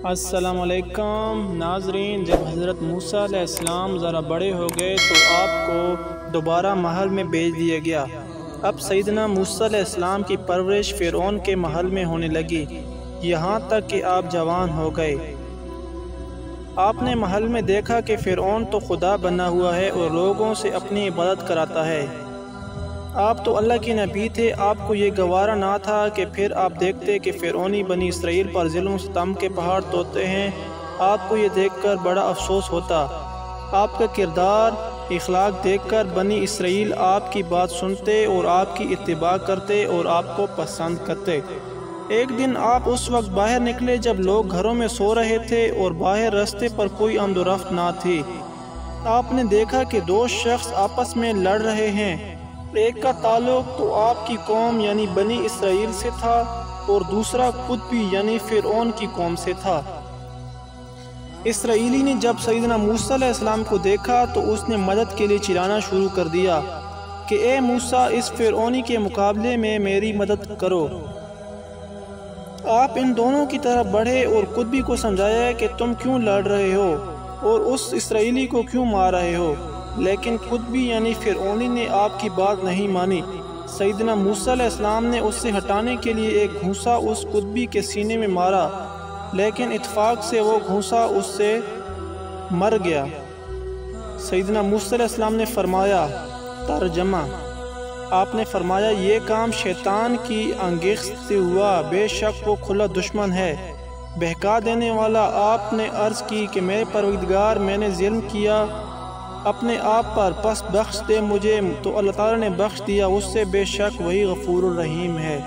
السلام علیکم ناظرین، جب حضرت موسیٰ علیہ السلام ذرا بڑے ہو گئے تو آپ کو دوبارہ محل میں بھیج دیا گیا۔ اب سیدنا موسیٰ علیہ السلام کی پرورش فرعون کے محل میں ہونے لگی، یہاں تک کہ آپ جوان ہو گئے۔ آپ نے محل میں دیکھا کہ فرعون تو خدا بنا ہوا ہے اور لوگوں سے اپنی عبادت کراتا ہے۔ آپ تو اللہ کے نبی تھے، آپ کو یہ گوارا نہ تھا کہ پھر آپ دیکھتے کہ فرعونی بنی اسرائیل پر ظلم و ستم کے پہاڑ توڑتے ہیں۔ آپ کو یہ دیکھ کر بڑا افسوس ہوتا۔ آپ کا کردار اخلاق دیکھ کر بنی اسرائیل آپ کی بات سنتے اور آپ کی اتباع کرتے اور آپ کو پسند کرتے۔ ایک دن آپ اس وقت باہر نکلے جب لوگ گھروں میں سو رہے تھے اور باہر راستے پر کوئی آمد و رفت نہ تھی۔ آپ نے دیکھا کہ دو شخص آپس میں لڑ رہے ہیں، ایک کا تعلق تو آپ کی قوم یعنی بنی اسرائیل سے تھا اور دوسرا قطبی یعنی فرعون کی قوم سے تھا۔ اسرائیلی نے جب سیدنا موسیٰ علیہ السلام کو دیکھا تو اس نے مدد کے لیے چلانا شروع کر دیا کہ اے موسیٰ، اس فرعونی کے مقابلے میں میری مدد کرو۔ آپ ان دونوں کی طرف بڑھے اور قطبی کو سمجھایا کہ تم کیوں لڑ رہے ہو اور اس اسرائیلی کو کیوں مار رہے ہو، لیکن قطبی یعنی فرعونی نے آپ کی بات نہیں مانی۔ سیدنا موسیٰ علیہ السلام نے اس سے ہٹانے کے لیے ایک گھونسا اس قطبی کے سینے میں مارا، لیکن اتفاق سے وہ گھونسا اس سے مر گیا۔ سیدنا موسیٰ علیہ السلام نے فرمایا، ترجمہ، آپ نے فرمایا یہ کام شیطان کی انگیخت سے ہوا، بے شک وہ کھلا دشمن ہے، بہکا دینے والا۔ آپ نے عرض کی کہ میرے پروردگار، میں نے ظلم کیا اپنے آپ پر، پس بخش دے مجھے۔ تو اللہ تعالیٰ نے بخش دیا اس سے، بے شک وہی غفور الرحیم ہے۔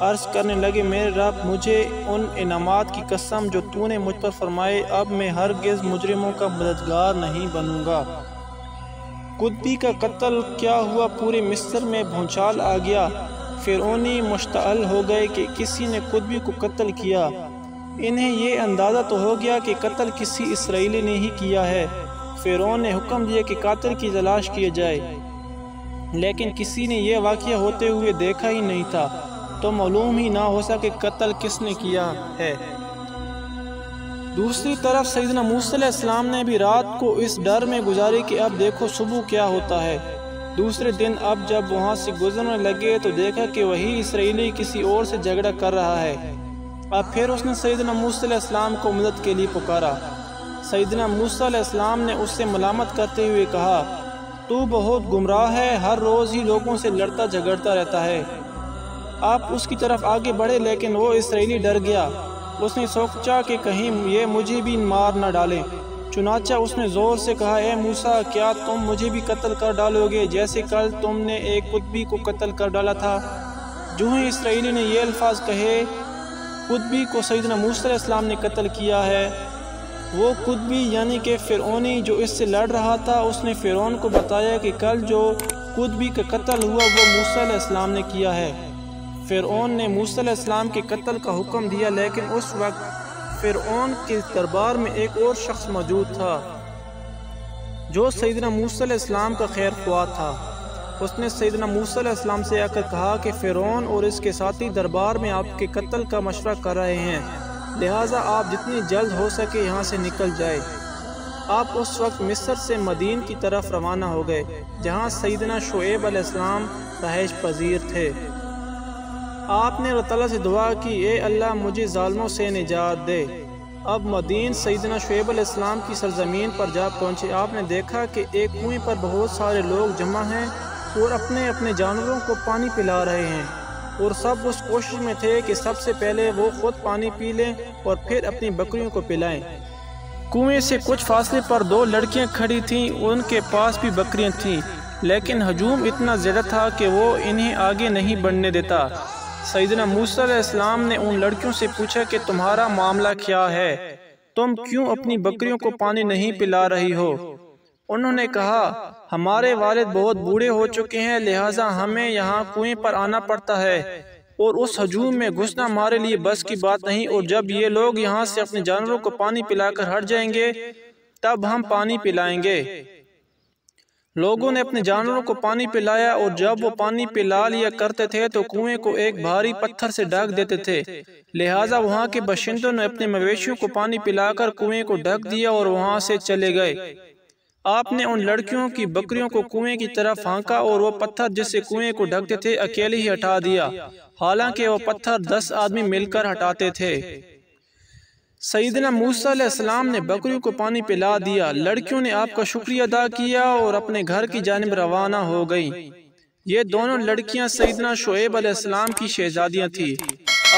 عرض کرنے لگے، میرے رب، مجھے ان انعامات کی قسم جو تو نے مجھ پر فرمائے، اب میں ہرگز مجرموں کا مددگار نہیں بنوں گا۔ قطبی کا قتل کیا ہوا، پورے مصر میں بھونچال آ گیا۔ فرعونی مشتعل ہو گئے کہ کسی نے قطبی کو قتل کیا۔ انہیں یہ اندازہ تو ہو گیا کہ قتل کسی اسرائیلی نے ہی کیا ہے۔ فرعون نے حکم دیا کہ قاتل کی تلاش کیے جائے، لیکن کسی نے یہ واقعہ ہوتے ہوئے دیکھا ہی نہیں تھا، تو معلوم ہی نہ ہو سکے قتل کس نے کیا ہے۔ دوسری طرف سیدنا موسیٰ علیہ السلام نے بھی رات کو اس ڈر میں گزاری کہ اب دیکھو صبح کیا ہوتا ہے۔ دوسرے دن اب جب وہاں سے گزرنے لگے تو دیکھا کہ وہی اسرائیلی کسی اور سے جھگڑا کر رہا ہے۔ اب پھر اس نے سیدنا موسیٰ علیہ السلام کو مدد کے لیے پکارا۔ سیدنا موسیٰ علیہ السلام نے اس سے ملامت کرتے ہوئے کہا، تو بہت گمراہ ہے، ہر روز ہی لوگوں سے لڑتا جھگڑتا رہتا ہے۔ آپ اس کی طرف آگے بڑھے، لیکن وہ اسرائیلی ڈر گیا۔ اس نے سوچا کہ کہیں یہ مجھے بھی مار نہ ڈالیں، چنانچہ اس نے زور سے کہا، اے موسیٰ، کیا تم مجھے بھی قتل کر ڈالو گے جیسے کل تم نے ایک قطبی کو قتل کر ڈالا تھا؟ جو ہی اسرائیلی نے یہ الفاظ کہے، قطبی کو سیدنا موسیٰ علیہ السلام نے قتل کیا ہے۔ وہ قطبی یعنی کہ فرعونی جو اس سے لڑ رہا تھا، اس نے فرعون کو بتایا کہ کل جو قطبی کا قتل ہوا وہ موسیٰ علیہ السلام نے کیا ہے۔ فرعون نے موسیٰ علیہ السلام کے قتل کا حکم دیا، لیکن اس وقت فرعون کے دربار میں ایک اور شخص موجود تھا جو سیدنا موسیٰ علیہ السلام کا خیر خواہ تھا۔ اس نے سیدنا موسیٰ علیہ السلام سے آ کر کہا کہ فرعون اور اس کے ساتھی دربار میں آپ کے قتل کا مشورہ کر رہے ہیں، لہٰذا آپ جتنی جلد ہو سکے یہاں سے نکل جائے۔ آپ اس وقت مصر سے مدین کی طرف روانہ ہو گئے، جہاں سیدنا شعیب علیہ السلام رہائش پذیر تھے۔ آپ نے اللہ تعالیٰ سے دعا کی، اے اللہ، مجھے ظالموں سے نجات دے۔ اب مدین سیدنا شعیب علیہ السلام کی سرزمین پر جا پہنچے۔ آپ نے دیکھا کہ ایک کنویں پر بہت سارے لوگ جمع ہیں اور اپنے اپنے جانوروں کو پانی پلا رہے ہیں، اور سب اس کوشش میں تھے کہ سب سے پہلے وہ خود پانی پی لیں اور پھر اپنی بکریوں کو پلائیں۔ کنویں سے کچھ فاصلے پر دو لڑکیاں کھڑی تھیں، ان کے پاس بھی بکریاں تھیں، لیکن ہجوم اتنا زیادہ تھا کہ وہ انہیں آگے نہیں بڑھنے دیتا۔ سیدنا موسیٰ علیہ السلام نے ان لڑکیوں سے پوچھا کہ تمہارا معاملہ کیا ہے؟ تم کیوں اپنی بکریوں کو پانی نہیں پلا رہی ہو؟ انہوں نے کہا، ہمارے والد بہت بوڑھے ہو چکے ہیں، لہٰذا ہمیں یہاں کنویں پر آنا پڑتا ہے، اور اس ہجوم میں گھسنا ہمارے لیے بس کی بات نہیں، اور جب یہ لوگ یہاں سے اپنے جانوروں کو پانی پلا کر ہٹ جائیں گے تب ہم پانی پلائیں گے۔ لوگوں نے اپنے جانوروں کو پانی پلایا، اور جب وہ پانی پلا لیا کرتے تھے تو کنویں کو ایک بھاری پتھر سے ڈھک دیتے تھے، لہٰذا وہاں کے باشندوں نے اپنے مویشیوں کو پانی پلا کر کنویں کو ڈھک دیا اور وہاں سے چلے گئے۔ آپ نے ان لڑکیوں کی بکریوں کو کنویں کی طرف ہانکا اور وہ پتھر جس سے کنویں کو ڈھکتے تھے اکیلے ہی ہٹا دیا، حالانکہ وہ پتھر 10 آدمی مل کر ہٹاتے تھے۔ سیدنا موسیٰ علیہ السلام نے بکریوں کو پانی پلا دیا، لڑکیوں نے آپ کا شکریہ ادا کیا اور اپنے گھر کی جانب روانہ ہو گئیں۔ یہ دونوں لڑکیاں سیدنا شعیب علیہ السلام کی شہزادیاں تھیں۔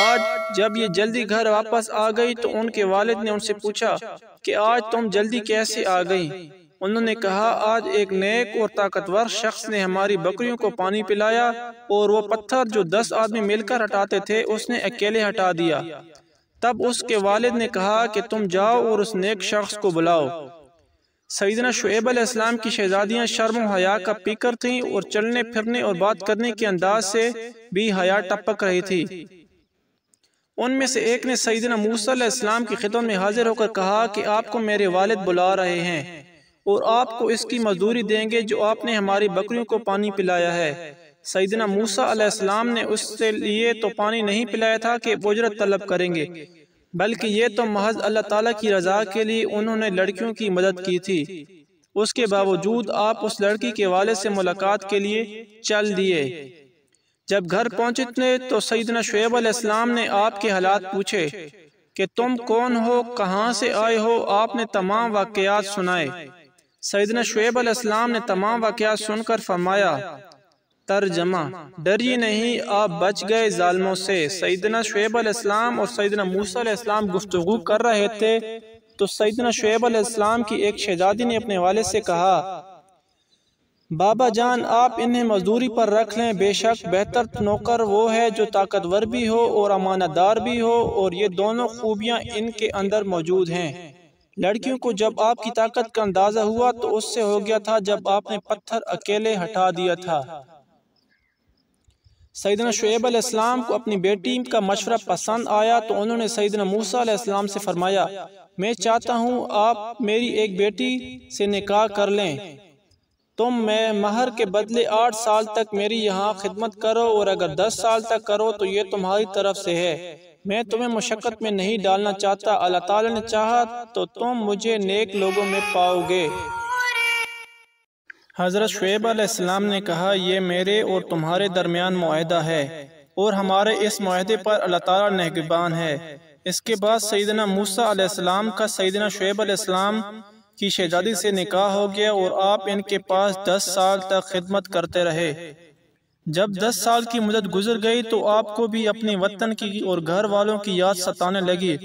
آج جب یہ جلدی گھر واپس آ گئی تو ان کے والد نے ان سے پوچھا کہ آج تم جلدی کیسے آ گئیں؟ انہوں نے کہا، آج ایک نیک اور طاقتور شخص نے ہماری بکریوں کو پانی پلایا اور وہ پتھر جو 10 آدمی مل کر ہٹاتے تھے اس نے اکیلے ہٹا دیا۔ تب اس کے والد نے کہا کہ تم جاؤ اور اس نیک شخص کو بلاؤ۔ سیدنا شعیب علیہ السلام کی شہزادیاں شرم و حیا کا پیکر تھیں اور چلنے پھرنے اور بات کرنے کے انداز سے بھی حیا ٹپک رہی تھی۔ ان میں سے ایک نے سیدنا موسیٰ علیہ السلام کی خدمت میں حاضر ہو کر کہا کہ آپ کو میرے والد بلا رہے ہیں اور آپ کو اس کی مزدوری دیں گے جو آپ نے ہماری بکریوں کو پانی پلایا ہے۔ سیدنا موسیٰ علیہ السلام نے اس سے لیے تو پانی نہیں پلایا تھا کہ اجرت طلب کریں گے، بلکہ یہ تو محض اللہ تعالیٰ کی رضا کے لیے انہوں نے لڑکیوں کی مدد کی تھی۔ اس کے باوجود آپ اس لڑکی کے والد سے ملاقات کے لیے چل دیے۔ جب گھر پہنچے تو سیدنا شعیب علیہ السلام نے آپ کے حالات پوچھے کہ تم کون ہو، کہاں سے آئے ہو؟ آپ نے تمام واقعات سنائے۔ سیدنا شعیب علیہ السلام نے تمام واقعات سن کر فرمایا، ترجمہ، ڈریے نہیں، آپ بچ گئے ظالموں سے۔ سیدنا شعیب علیہ السلام اور سیدنا موسیٰ علیہ السلام گفتگو کر رہے تھے تو سیدنا شعیب علیہ السلام کی ایک شہزادی نے اپنے والد سے کہا، بابا جان، آپ انہیں مزدوری پر رکھ لیں، بے شک بہتر نوکر وہ ہے جو طاقتور بھی ہو اور امانت دار بھی ہو، اور یہ دونوں خوبیاں ان کے اندر موجود ہیں۔ لڑکیوں کو جب آپ کی طاقت کا اندازہ ہوا تو اس سے ہو گیا تھا جب آپ نے پتھر اکیلے ہٹا دیا تھا۔ سیدنا شعیب علیہ السلام کو اپنی بیٹی کا مشورہ پسند آیا تو انہوں نے سیدنا موسیٰ علیہ السلام سے فرمایا، میں چاہتا ہوں آپ میری ایک بیٹی سے نکاح کر لیں، تم میں مہر کے بدلے 8 سال تک میری یہاں خدمت کرو، اور اگر 10 سال تک کرو تو یہ تمہاری طرف سے ہے، میں تمہیں مشقت میں نہیں ڈالنا چاہتا، اللہ تعالیٰ نے چاہا تو تم مجھے نیک لوگوں میں پاؤ گے۔ حضرت شعیب علیہ السلام نے کہا، یہ میرے اور تمہارے درمیان معاہدہ ہے اور ہمارے اس معاہدے پر اللہ تعالیٰ نگہبان ہے۔ اس کے بعد سیدنا موسیٰ علیہ السلام کا سیدنا شعیب علیہ السلام کی شہزادی سے نکاح ہو گیا اور آپ ان کے پاس 10 سال تک خدمت کرتے رہے۔ جب 10 سال کی مدت گزر گئی تو آپ کو بھی اپنے وطن کی اور گھر والوں کی یاد ستانے لگی،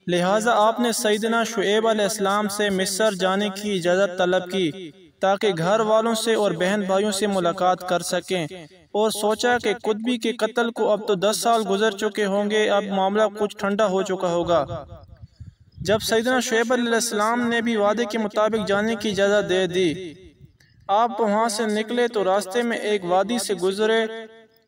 لہٰذا آپ نے سیدنا شعیب علیہ السلام سے مصر جانے کی اجازت طلب کی تاکہ گھر والوں سے اور بہن بھائیوں سے ملاقات کر سکیں، اور سوچا کہ قطبی کے قتل کو اب تو 10 سال گزر چکے ہوں گے، اب معاملہ کچھ ٹھنڈا ہو چکا ہوگا۔ جب سیدنا شعیب علیہ السلام نے بھی وعدے کے مطابق جانے کی اجازت دے دی، آپ وہاں سے نکلے تو راستے میں ایک وادی سے گزرے،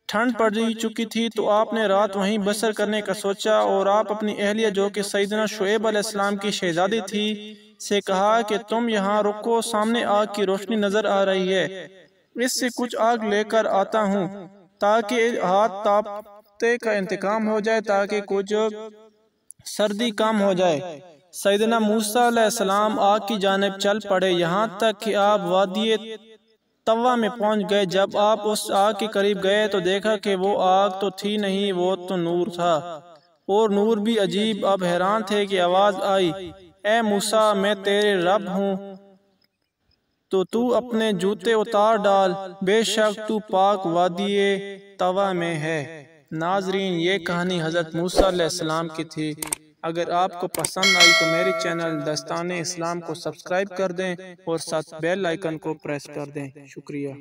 ٹھنڈ پڑ چکی تھی تو آپ نے رات وہیں بسر کرنے کا سوچا، اور آپ اپنی اہلیہ جو کہ سیدنا شعیب علیہ السلام کی شہزادی تھی سے کہا کہ تم یہاں رکو، سامنے آگ کی روشنی نظر آ رہی ہے، اس سے کچھ آگ لے کر آتا ہوں تاکہ ہاتھ تاپتے کا انتقام ہو جائے، تاکہ کچھ سردی کم ہو جائے۔ سیدنا موسیٰ علیہ السلام آگ کی جانب چل پڑے، یہاں تک کہ آپ وادی طوا میں پہنچ گئے۔ جب آپ اس آگ کے قریب گئے تو دیکھا کہ وہ آگ تو تھی نہیں، وہ تو نور تھا، اور نور بھی عجیب۔ اب حیران تھے کہ آواز آئی، اے موسیٰ، میں تیرے رب ہوں، تو اپنے جوتے اتار ڈال، بے شک تو پاک وادی طوا میں ہے۔ ناظرین، یہ کہانی حضرت موسیٰ علیہ السلام کی تھی۔ اگر آپ کو پسند آئی تو میرے چینل دستان اسلام کو سبسکرائب کر دیں اور ساتھ بیل آئیکن کو پریس کر دیں۔ شکریہ۔